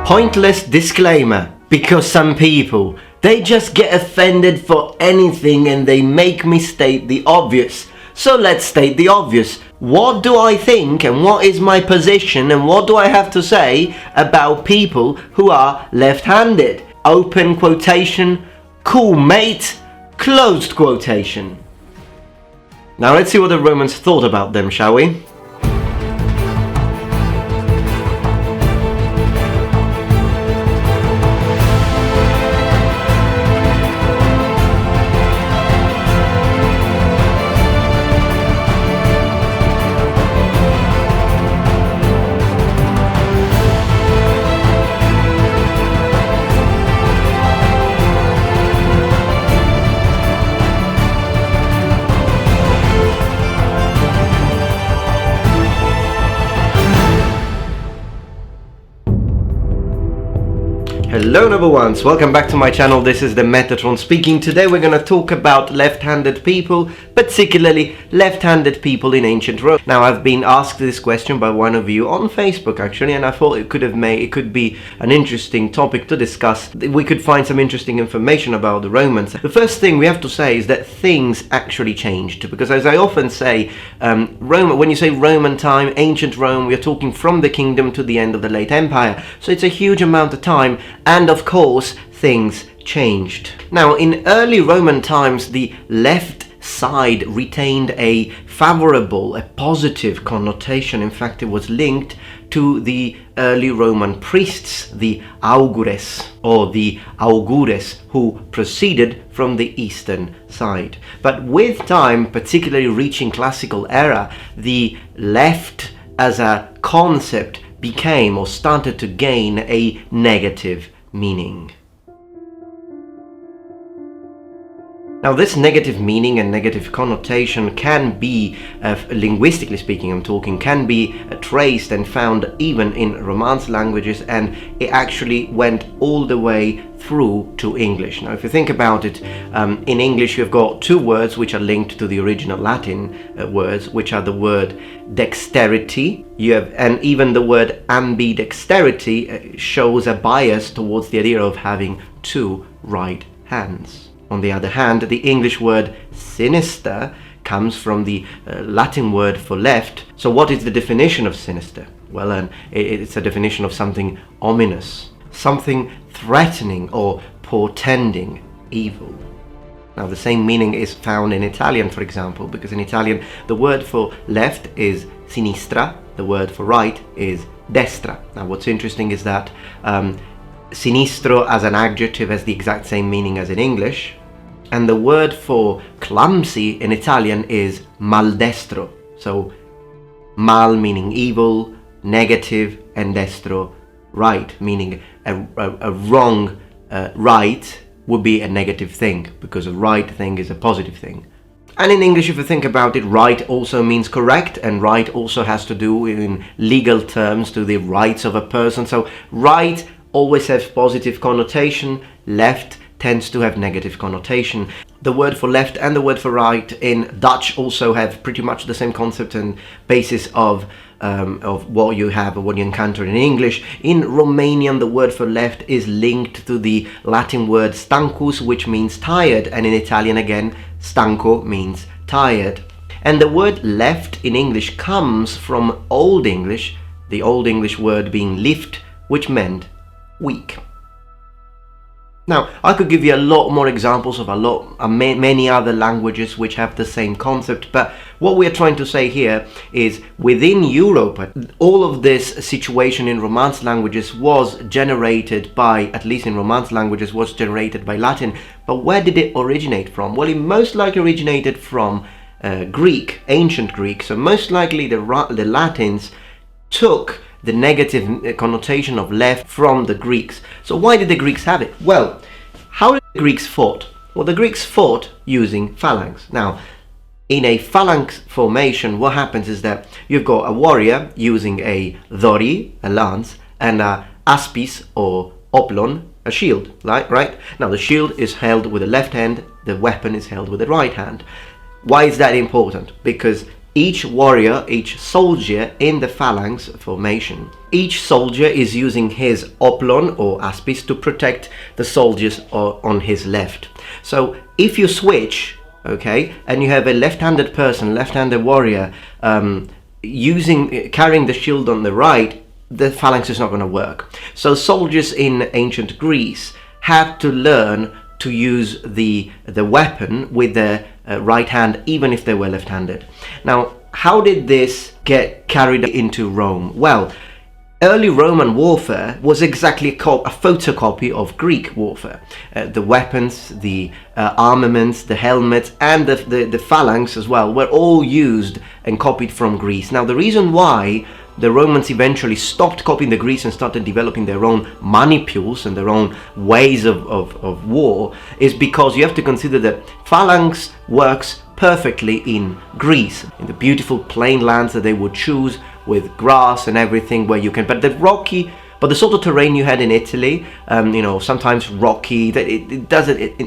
Pointless disclaimer, because some people, they just get offended for anything and they make me state the obvious. So let's state the obvious. What do I think and what is my position and what do I have to say about people who are left-handed? Open quotation, cool mate, closed quotation. Now let's see what the Romans thought about them, shall we? Hello number ones, welcome back to my channel. This is the Metatron speaking. Today we're going to talk about left-handed people, particularly left-handed people in ancient Rome. Now I've been asked this question by one of you on Facebook actually, and I thought it could be an interesting topic to discuss. We could find some interesting information about the Romans. The first thing we have to say is that things actually changed, because as I often say, when you say Roman time, ancient Rome, we are talking from the kingdom to the end of the late empire. So it's a huge amount of time. And of course, things changed. Now, in early Roman times, the left side retained a favorable, a positive connotation. In fact, it was linked to the early Roman priests, the augures or the augures, who proceeded from the eastern side. But with time, particularly reaching classical era, the left as a concept became or started to gain a negative meaning. Now this negative meaning and negative connotation can be, linguistically speaking I'm talking, can be traced and found even in Romance languages, and it actually went all the way through to English. Now if you think about it, in English you've got two words which are linked to the original Latin words, which are the word dexterity, and even the word ambidexterity shows a bias towards the idea of having two right hands. On the other hand, the English word sinister comes from the Latin word for left. So what is the definition of sinister? Well, it's a definition of something ominous, something threatening or portending evil. Now the same meaning is found in Italian, for example, because in Italian the word for left is sinistra, the word for right is destra. Now what's interesting is that sinistro as an adjective has the exact same meaning as in English, and the word for clumsy in Italian is maldestro. So mal meaning evil, negative, and destro right, meaning a wrong right would be a negative thing, because a right thing is a positive thing. And in English, if you think about it, right also means correct, and right also has to do in legal terms to the rights of a person. So right always has positive connotation, left tends to have negative connotation. The word for left and the word for right in Dutch also have pretty much the same concept and basis of what you have or what you encounter in English. In Romanian, the word for left is linked to the Latin word stancus, which means tired, and in Italian again, stanco means tired. And the word left in English comes from Old English, the Old English word being lift, which meant weak. Now, I could give you a lot more examples of many other languages which have the same concept, but what we are trying to say here is within Europe, all of this situation in Romance languages was generated by, at least in Romance languages, was generated by Latin. But where did it originate from? Well, it most likely originated from Greek, ancient Greek. So most likely the Latins took the negative connotation of left from the Greeks. So why did the Greeks have it? Well, how did the Greeks fought? Well, the Greeks fought using phalanx. Now, in a phalanx formation, what happens is that you've got a warrior using a dori, a lance, and a aspis or oplon, a shield, right? Now, the shield is held with the left hand, the weapon is held with the right hand. Why is that important? Because each warrior, each soldier in the phalanx formation. Each soldier is using his oplon or aspis to protect the soldiers on his left. So if you switch, okay, and you have a left-handed person, left-handed warrior, carrying the shield on the right, the phalanx is not going to work. So soldiers in ancient Greece had to learn to use the weapon with their right hand, even if they were left-handed. Now, how did this get carried into Rome? Well, early Roman warfare was exactly a photocopy of Greek warfare. The weapons, the armaments, the helmets, and the phalanx as well were all used and copied from Greece. Now, the reason why the Romans eventually stopped copying the Greeks and started developing their own manipules and their own ways of war is because you have to consider that phalanx works perfectly in Greece, in the beautiful plain lands that they would choose with grass and everything, where you can, but the sort of terrain you had in Italy, sometimes rocky,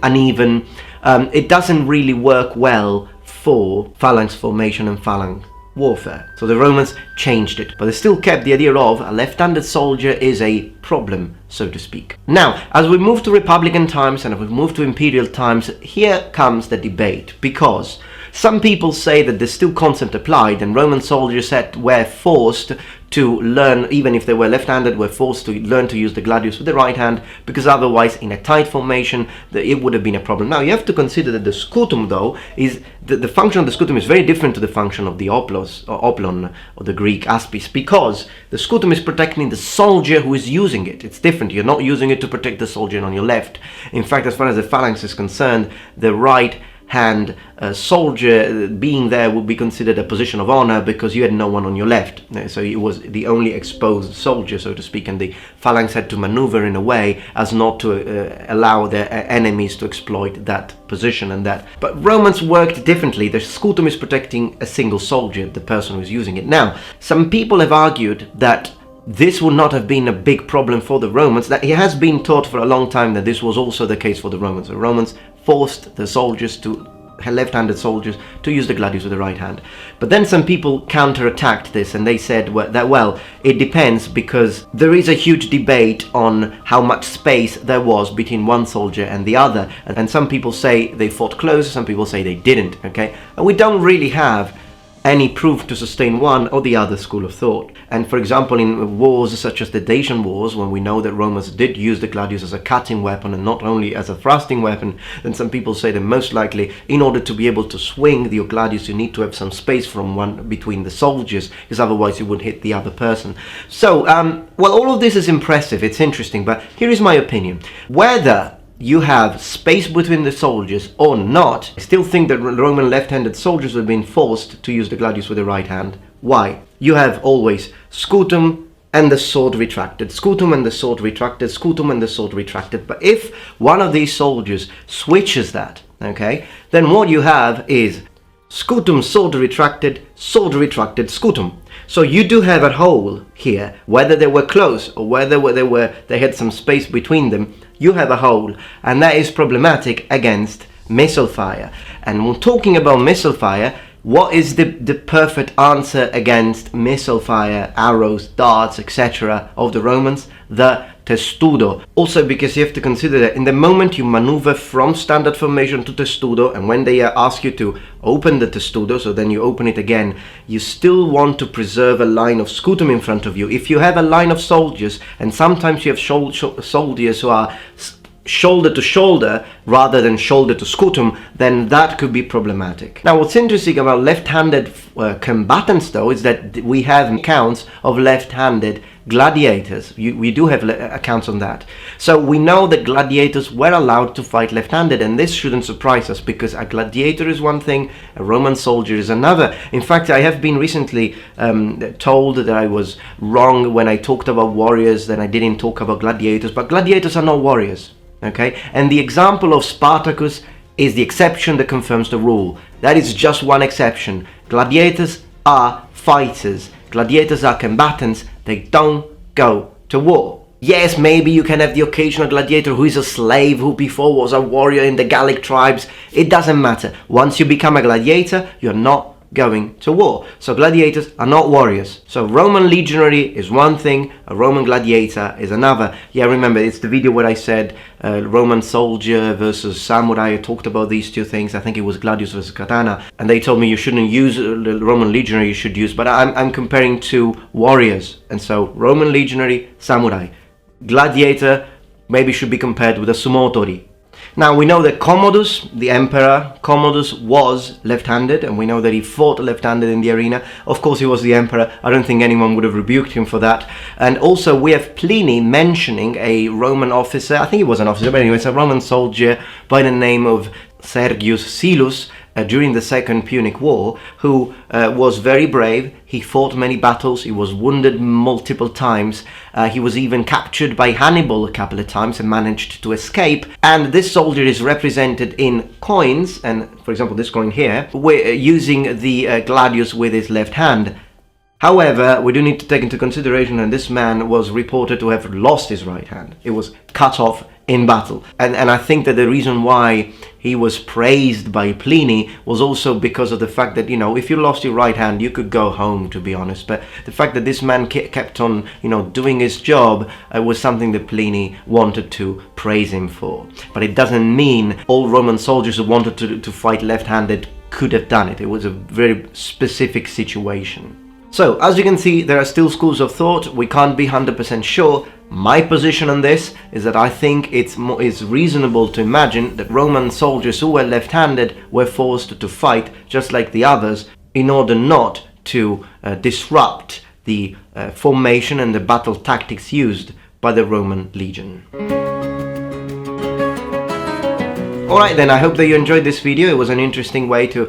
uneven, it doesn't really work well for phalanx formation and phalanx warfare. So the Romans changed it, but they still kept the idea of a left-handed soldier is a problem, so to speak. Now, as we move to Republican times and as we move to imperial times, here comes the debate, because some people say that the still concept applied and Roman soldiers were forced to learn, even if they were left-handed, were forced to learn to use the gladius with the right hand, because otherwise in a tight formation it would have been a problem. Now you have to consider that the scutum, though, is the function of the scutum is very different to the function of the oplon or the Greek aspis, because the scutum is protecting the soldier who is using it. It's different. You're not using it to protect the soldier on your left. In fact, as far as the phalanx is concerned, the right hand soldier being there would be considered a position of honor because you had no one on your left. So it was the only exposed soldier, so to speak, and the phalanx had to maneuver in a way as not to allow their enemies to exploit that position and that. But Romans worked differently. The scutum is protecting a single soldier, the person who's using it. Now, some people have argued that this would not have been a big problem for the Romans, that it has been taught for a long time that this was also the case for the Romans. The Romans forced the soldiers left-handed soldiers to use the gladius with the right hand. But then some people counter-attacked this and they said well, it depends, because there is a huge debate on how much space there was between one soldier and the other. And some people say they fought close, some people say they didn't, okay? And we don't really have any proof to sustain one or the other school of thought. And for example, in wars such as the Dacian Wars, when we know that Romans did use the gladius as a cutting weapon and not only as a thrusting weapon, then some people say that most likely, in order to be able to swing the gladius, you need to have some space between the soldiers, because otherwise you would hit the other person. So, well, all of this is impressive, it's interesting, but here is my opinion. Whether you have space between the soldiers or not, I still think that Roman left-handed soldiers would have been forced to use the gladius with the right hand. Why? You have always scutum and the sword retracted, scutum and the sword retracted, scutum and the sword retracted. But if one of these soldiers switches that, okay, then what you have is scutum, sword retracted, scutum. So you do have a hole here, whether they were close or whether they had some space between them, you have a hole, and that is problematic against missile fire. And when talking about missile fire, what is the perfect answer against missile fire, arrows, darts, etc. of the Romans? The testudo. Also, because you have to consider that in the moment you maneuver from standard formation to testudo, and when they ask you to open the testudo, so then you open it again, you still want to preserve a line of scutum in front of you. If you have a line of soldiers, and sometimes you have soldiers who are shoulder to shoulder rather than shoulder to scutum, then that could be problematic. Now, what's interesting about left-handed combatants, though, is that we have accounts of left-handed gladiators. We do have accounts on that. So we know that gladiators were allowed to fight left-handed, and this shouldn't surprise us, because a gladiator is one thing, a Roman soldier is another. In fact, I have been recently told that I was wrong when I talked about warriors, that I didn't talk about gladiators, but gladiators are not warriors. Okay, and the example of Spartacus is the exception that confirms the rule. That is just one exception. Gladiators are fighters. Gladiators are combatants. They don't go to war. Yes, maybe you can have the occasional gladiator who is a slave, who before was a warrior in the Gallic tribes. It doesn't matter. Once you become a gladiator, you're not going to war. So gladiators are not warriors. So Roman legionary is one thing, a Roman gladiator is another. Yeah, remember, it's the video where I said Roman soldier versus samurai. I talked about these two things. I think it was Gladius versus katana, and they told me you shouldn't use Roman legionary, you should use, but I'm comparing two warriors, and so Roman legionary, samurai. Gladiator maybe should be compared with a sumotori. Now we know that Commodus, the emperor, Commodus was left-handed, and we know that he fought left-handed in the arena. Of course he was the emperor, I don't think anyone would have rebuked him for that. And also we have Pliny mentioning a Roman officer, I think he was an officer, but anyway, it's a Roman soldier by the name of Sergius Silus, during the Second Punic War, who was very brave. He fought many battles, he was wounded multiple times, he was even captured by Hannibal a couple of times and managed to escape. And this soldier is represented in coins, and for example this coin here, we're using the gladius with his left hand. However, we do need to take into consideration that this man was reported to have lost his right hand. It was cut off in battle. And I think that the reason why he was praised by Pliny was also because of the fact that, you know, if you lost your right hand, you could go home, to be honest. But the fact that this man kept on, you know, doing his job was something that Pliny wanted to praise him for. But it doesn't mean all Roman soldiers who wanted to fight left-handed could have done it. It was a very specific situation. So, as you can see, there are still schools of thought. We can't be 100% sure. My position on this is that I think it's reasonable to imagine that Roman soldiers who were left-handed were forced to fight just like the others in order not to disrupt the formation and the battle tactics used by the Roman legion. Alright then, I hope that you enjoyed this video. It was an interesting way to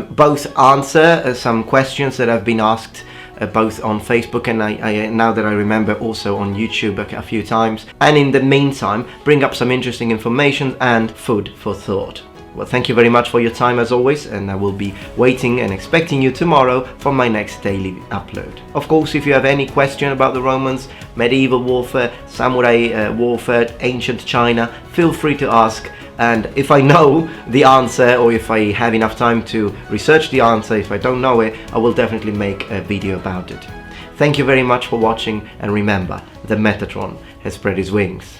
both answer some questions that have been asked both on Facebook and I now that I remember also on YouTube a few times, and in the meantime bring up some interesting information and food for thought. Well, thank you very much for your time as always, and I will be waiting and expecting you tomorrow for my next daily upload. Of course, if you have any question about the Romans, medieval warfare, samurai warfare, ancient China, feel free to ask. And if I know the answer, or if I have enough time to research the answer, if I don't know it, I will definitely make a video about it. Thank you very much for watching, and remember, the Metatron has spread his wings.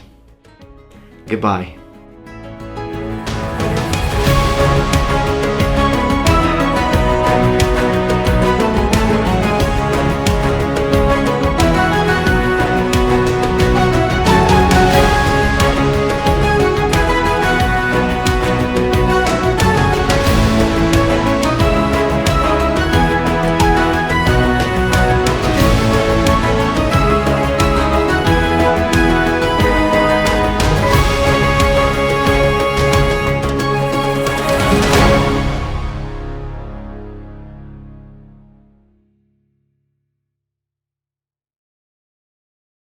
Goodbye.